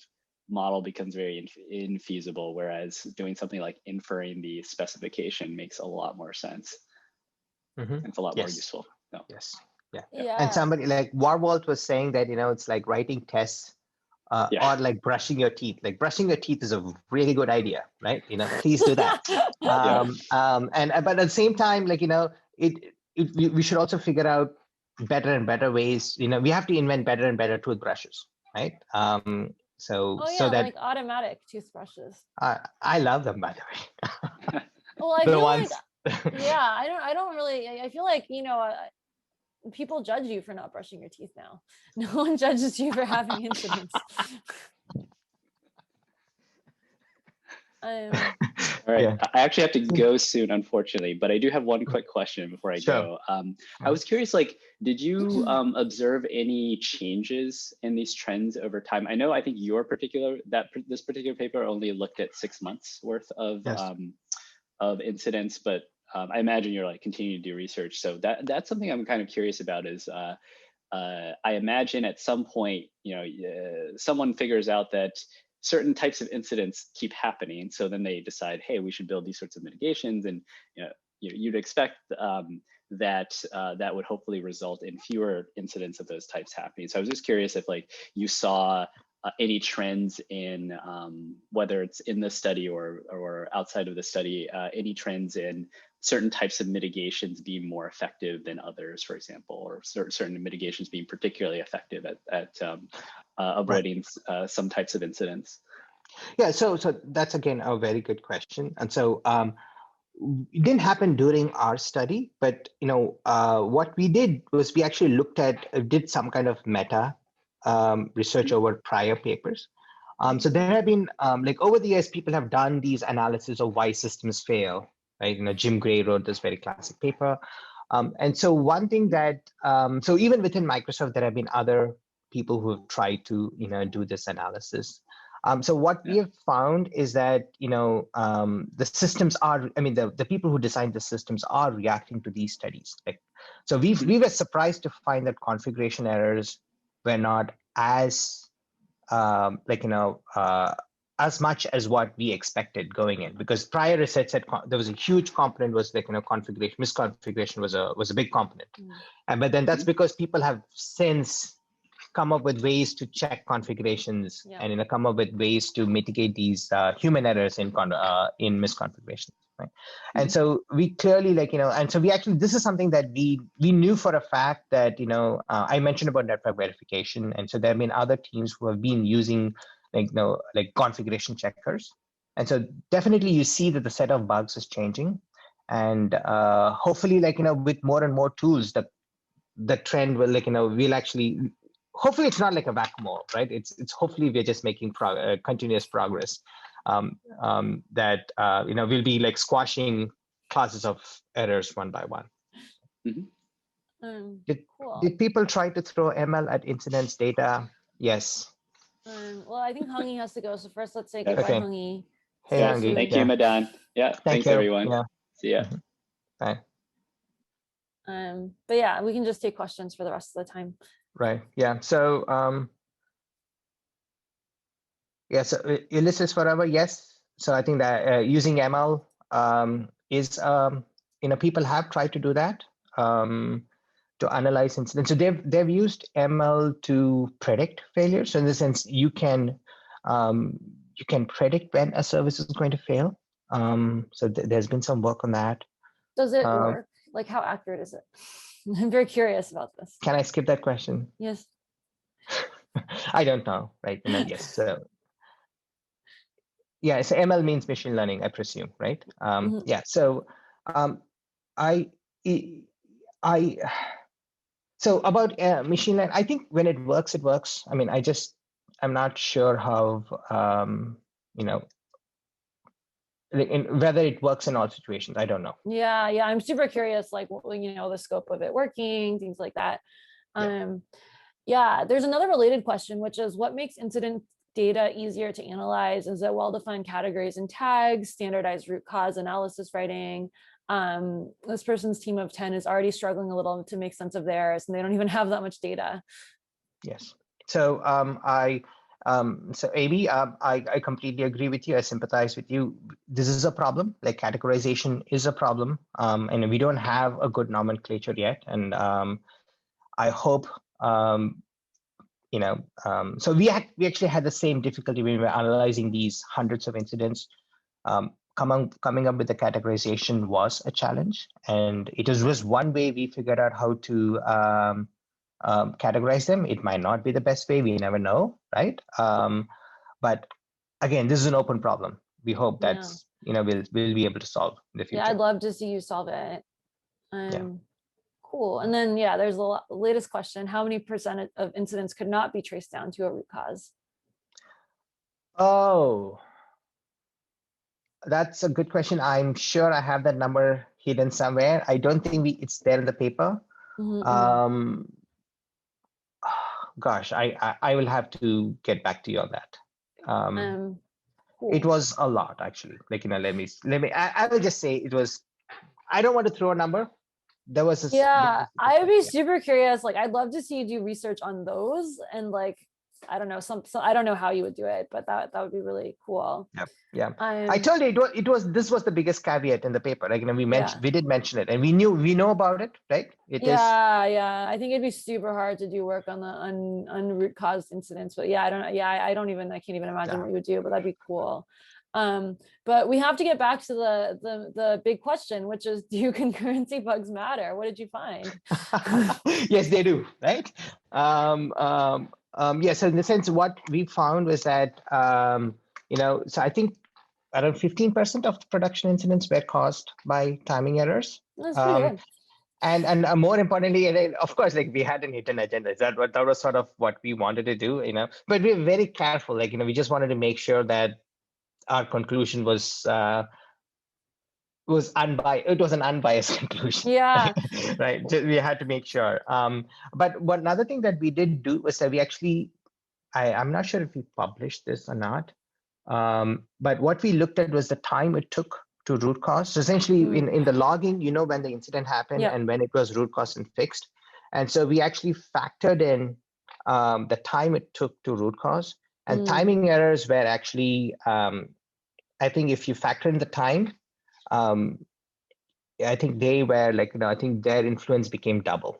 model becomes very infeasible, whereas doing something like inferring the specification makes a lot more sense. It's a lot more useful. No. Yes. Yeah. And somebody like Warwalt was saying that, it's like writing tests or like brushing your teeth. Like brushing your teeth is a really good idea, right? Please do that. But at the same time, we should also figure out better and better ways. We have to invent better and better toothbrushes, right? So that like automatic toothbrushes. I love them, by the way. Well, I feel like I don't really. I feel like people judge you for not brushing your teeth now. No one judges you for having incidents. All right, I actually have to go soon, unfortunately, but I do have one quick question before I go. I was curious, did you observe any changes in these trends over time? I think this particular paper only looked at 6 months worth of incidents, but I imagine you're continuing to do research. So that's something I'm kind of curious about is I imagine at some point, someone figures out that certain types of incidents keep happening. So then they decide, hey, we should build these sorts of mitigations. And you'd expect that would hopefully result in fewer incidents of those types happening. So I was just curious if you saw any trends in whether it's in the study or outside of the study, any trends in certain types of mitigations being more effective than others, for example, or certain mitigations being particularly effective at avoiding some types of incidents. Yeah, so that's again a very good question. And so it didn't happen during our study, but what we did was we actually did some kind of meta research over prior papers. So there have been over the years, people have done these analysis of why systems fail, right? Jim Gray wrote this very classic paper. And so one thing that, so even within Microsoft, there have been other people who have tried to, do this analysis. So what we have found is that, the systems are, the people who designed the systems are reacting to these studies. So we were surprised to find that configuration errors were not as as much as what we expected going in, because prior research said there was a huge component was configuration, misconfiguration was a big component. But then that's because people have since come up with ways to check configurations and come up with ways to mitigate these human errors in misconfigurations. Right? And so we clearly and so we actually, this is something that we knew for a fact that, I mentioned about network verification. And so there have been other teams who have been using configuration checkers. And so definitely you see that the set of bugs is changing. And hopefully with more and more tools, the trend will we'll actually, hopefully it's not like a whack-a-mole, right? It's hopefully we're just making continuous progress. That we'll be squashing classes of errors one by one. Did people try to throw ML at incidents data? Yes. Well, I think Hungy has to go. So first, let's say goodbye, Hungy. Hey, Hungy. Thank you, Madan. Yeah, thanks everyone. Yeah. See ya. Bye. But yeah, we can just take questions for the rest of the time. Right. Yeah. So so Ulysses forever. Yes. So I think that using ML is people have tried to do that to analyze incidents. So they've used ML to predict failures. So in the sense you can predict when a service is going to fail. So there's been some work on that. Does it work? How accurate is it? I'm very curious about this. Can I skip that question? Yes. I don't know, right? Yes. So Yeah, so ML means machine learning, I presume, right? Mhm. Yeah. So I I so about machine learning, I think when it works, it works. I mean, I'm not sure how you know whether it works in all situations. I don't know. Yeah, I'm super curious, like, the scope of it working, things like that. Yeah. Yeah, there's another related question, which is what makes incident data easier to analyze? Is it well-defined categories and tags, standardized root cause analysis writing? This person's team of 10 is already struggling a little to make sense of theirs, and they don't even have that much data. Yes. So so AB, I completely agree with you. I sympathize with you. This is a problem. Like categorization is a problem, and we don't have a good nomenclature yet. And I hope so we actually had the same difficulty when we were analyzing these hundreds of incidents. Coming up with the categorization was a challenge, and it was just one way we figured out how to categorize them. It might not be the best way. We never know, right? But again, this is an open problem. We hope that's we'll be able to solve in the future. Yeah, I'd love to see you solve it. Yeah. Cool. And then, there's the latest question. How many % of incidents could not be traced down to a root cause? Oh, that's a good question. I'm sure I have that number hidden somewhere. I don't think it's there in the paper. Mm-hmm. Gosh, I will have to get back to you on that. Cool. It was a lot, actually. Like, let me, I will just say it was, I don't want to throw a number. There was I would be super curious. Like, I'd love to see you do research on those, and like, I don't know, I don't know how you would do it, but that would be really cool. Yeah. I told you this was the biggest caveat in the paper. Like, we did mention it, and we know about it, right? I think it'd be super hard to do work on the root cause incidents, but I can't even imagine what you would do, but that'd be cool. But we have to get back to the big question, which is, do concurrency bugs matter? What did you find? Yes, they do, right? So in the sense, what we found was that so I think around 15% of production incidents were caused by timing errors. That's pretty good. And more importantly, of course, like we had an hidden agenda. That was sort of what we wanted to do, But we were very careful. Like, we just wanted to make sure that our conclusion was unbiased. It was an unbiased conclusion. Yeah. Right. We had to make sure. But another thing that we did do was that we actually, I'm not sure if we published this or not. But what we looked at was the time it took to root cause. So essentially in the logging, when the incident happened and when it was root cause and fixed. And so we actually factored in the time it took to root cause, and timing errors were actually, I think if you factor in the time, I think they were like, I think their influence became double.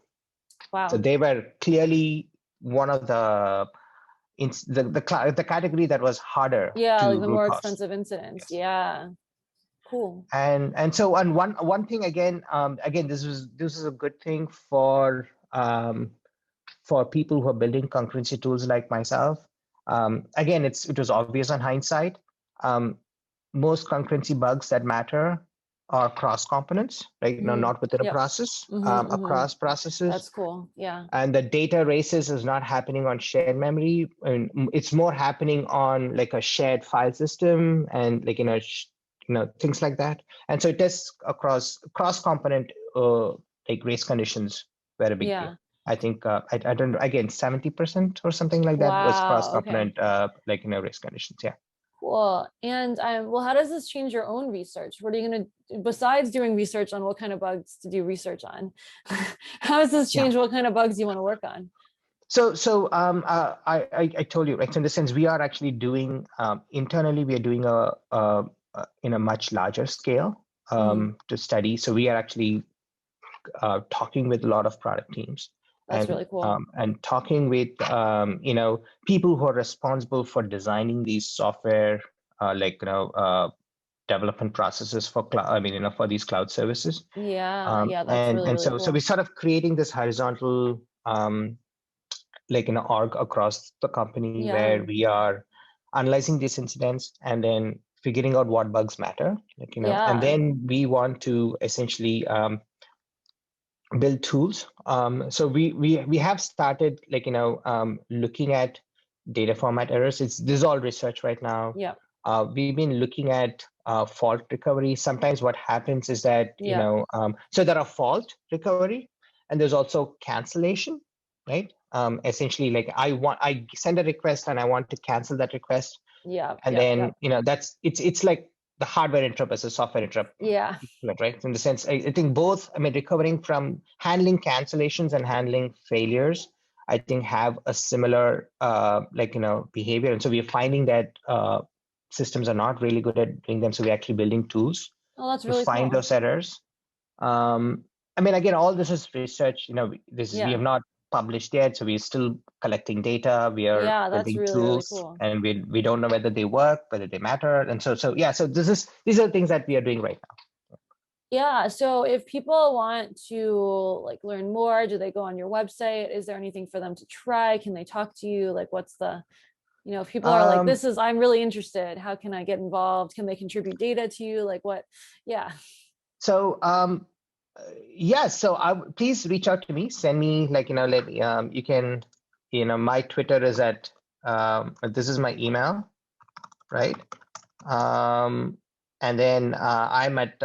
Wow. So they were clearly one of the category that was harder. Yeah, like the more expensive incidents. Yes. Yeah. Cool. And so on one thing again, this is a good thing for people who are building concurrency tools like myself. Again, it was obvious on hindsight. Most concurrency bugs that matter are cross components, right? Not within a process, across processes. That's cool. Yeah. And the data races is not happening on shared memory, and it's more happening on like a shared file system and like things like that. And so it is across cross-component like race conditions were a big deal. I think I don't know, again 70% or something like that was cross-component race conditions. Yeah. Cool. And how does this change your own research? What are you going to, besides doing research on what kind of bugs to do research on? How does this change what kind of bugs you want to work on? So I told you, right? So in the sense, we are actually doing internally, we are doing in a much larger scale to study. So we are actually talking with a lot of product teams. That's really cool. And talking with people who are responsible for designing these software development processes for cloud. For these cloud services. Yeah, that's really so cool. So we're sort of creating this horizontal org across the company where we are analyzing these incidents and then figuring out what bugs matter, like, you know, Yeah. and then we want to essentially build tools. So we have started, like, you know, looking at data format errors. This is all research right now. Yeah. We've been looking at fault recovery. Sometimes what happens is that, you Yeah. know, so there are fault recovery and there's also cancellation, right? Essentially, like I send a request and I want to cancel that request. Yeah. And then, you know, it's like the hardware interrupt as a software interrupt. Yeah. Right? In the sense, I think both, I mean, recovering from handling cancellations and handling failures, I think have a similar, like, you know, behavior. And so we're finding that systems are not really good at doing them. So we're actually building tools Oh, that's to really find cool. those errors. I mean, again, all this is research, you know, we have not published yet. So we're still collecting data. We are that's building really, really tools, cool. and we don't know whether they work, whether they matter. And so yeah, so these are things that we are doing right now. Yeah. So if people want to like learn more, do they go on your website? Is there anything for them to try? Can they talk to you? Like, what's the, you know, if people are like, I'm really interested, how can I get involved? Can they contribute data to you? Like what? Yeah. So, yeah, so please reach out to me, send me, like, you know, you can, you know, my Twitter is at, this is my email, right? And then I'm at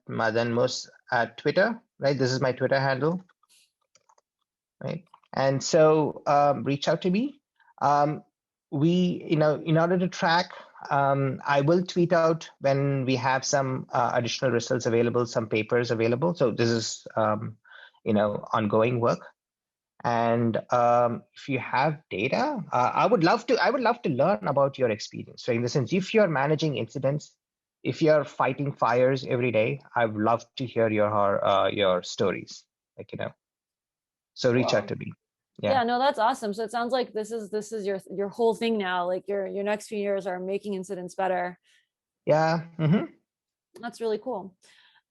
Madan Mus at Twitter, right? This is my Twitter handle, right? And so reach out to me. We, you know, in order to track, I will tweet out when we have some additional results available, some papers available. So this is, you know, ongoing work. And if you have data, I would love to learn about your experience. So in the sense, if you're managing incidents, if you're fighting fires every day, I would love to hear your stories, like, you know, so reach out to me. Yeah, no, that's awesome. So it sounds like this is your whole thing now. Like your next few years are making incidents better. Yeah. Mm-hmm. That's really cool.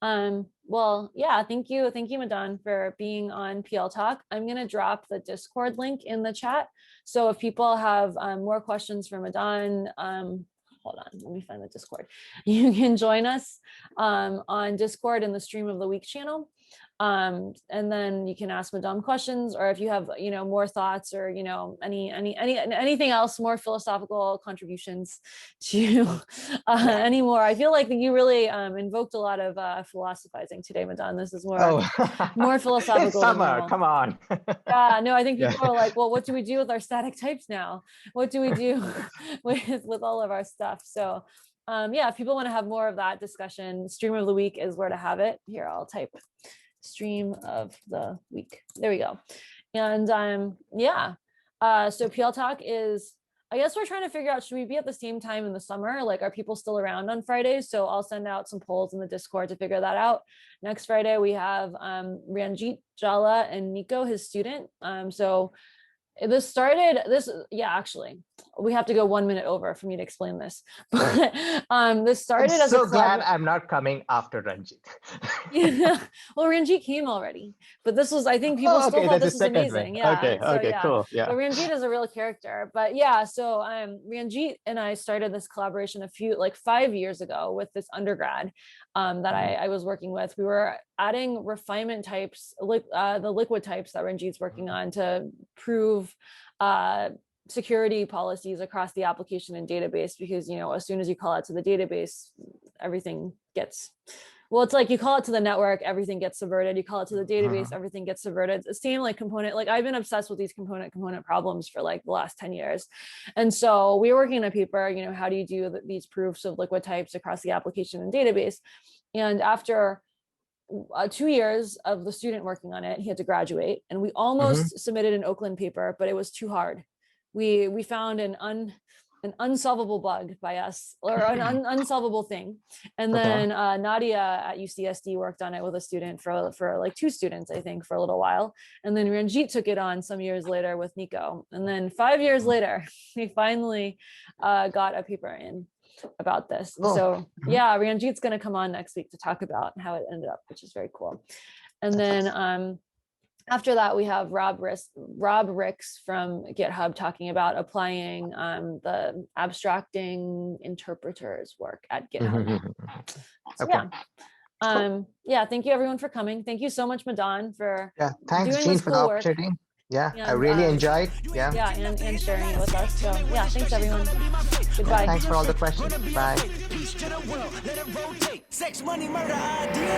Well, yeah, thank you, Madan, for being on PL Talk. I'm gonna drop the Discord link in the chat. So if people have more questions for Madan, hold on, let me find the Discord. You can join us on Discord in the Stream of the Week channel. And then you can ask Madan questions, or if you have, you know, more thoughts, or, you know, anything else, more philosophical contributions to any more. I feel like you really invoked a lot of philosophizing today, Madan. This is more philosophical. It's summer, come on. Yeah, no, I think people are like, well, what do we do with our static types now? What do we do with all of our stuff? So yeah, if people want to have more of that discussion, Stream of the Week is where to have it. Here, I'll type Stream of the Week. There we go. And yeah, so PL Talk is, I guess we're trying to figure out, should we be at the same time in the summer? Like, are people still around on Fridays? So I'll send out some polls in the Discord to figure that out. Next Friday, we have Ranjit Jala and Nico, his student. So actually, we have to go 1 minute over for me to explain this. But this started I'm as so glad I'm not coming after Ranjit. Yeah, well, Ranjit came already, but this was, I think people still thought this was amazing. Yeah. Okay, cool. Yeah. But Ranjit is a real character. But yeah, so Ranjit and I started this collaboration 5 years ago with this undergrad that I was working with. We were adding refinement types, the liquid types that Ranjit's working on to prove security policies across the application and database, because, you know, as soon as you call out to the database, everything gets, well, it's like you call it to the network, everything gets subverted. You call it to the database, everything gets subverted. It's the same like component, like I've been obsessed with these component problems for like the last 10 years. And so we were working on a paper, you know, how do you do these proofs of liquid types across the application and database? And after 2 years of the student working on it, he had to graduate, and we almost submitted an Oakland paper, but it was too hard. We found an unsolvable bug by us, or an unsolvable thing. And then Nadia at UCSD worked on it with a student for like 2 students, I think, for a little while. And then Ranjit took it on some years later with Nico. And then 5 years later, we finally got a paper in about this. So yeah, Ranjit's going to come on next week to talk about how it ended up, which is very cool. And then After that, we have Rob Ricks from GitHub talking about applying the abstracting interpreters work at GitHub. So, Okay. yeah, thank you everyone for coming. Thank you so much, Madan, for Thanks, doing Jean, this for cool the work. opportunity. Yeah, I And, really enjoyed. Yeah. Yeah, and sharing it with us. So yeah, thanks everyone. Goodbye. Thanks for all the questions. Bye. Peace to the world, let it rotate. Sex, money, murder, ideas.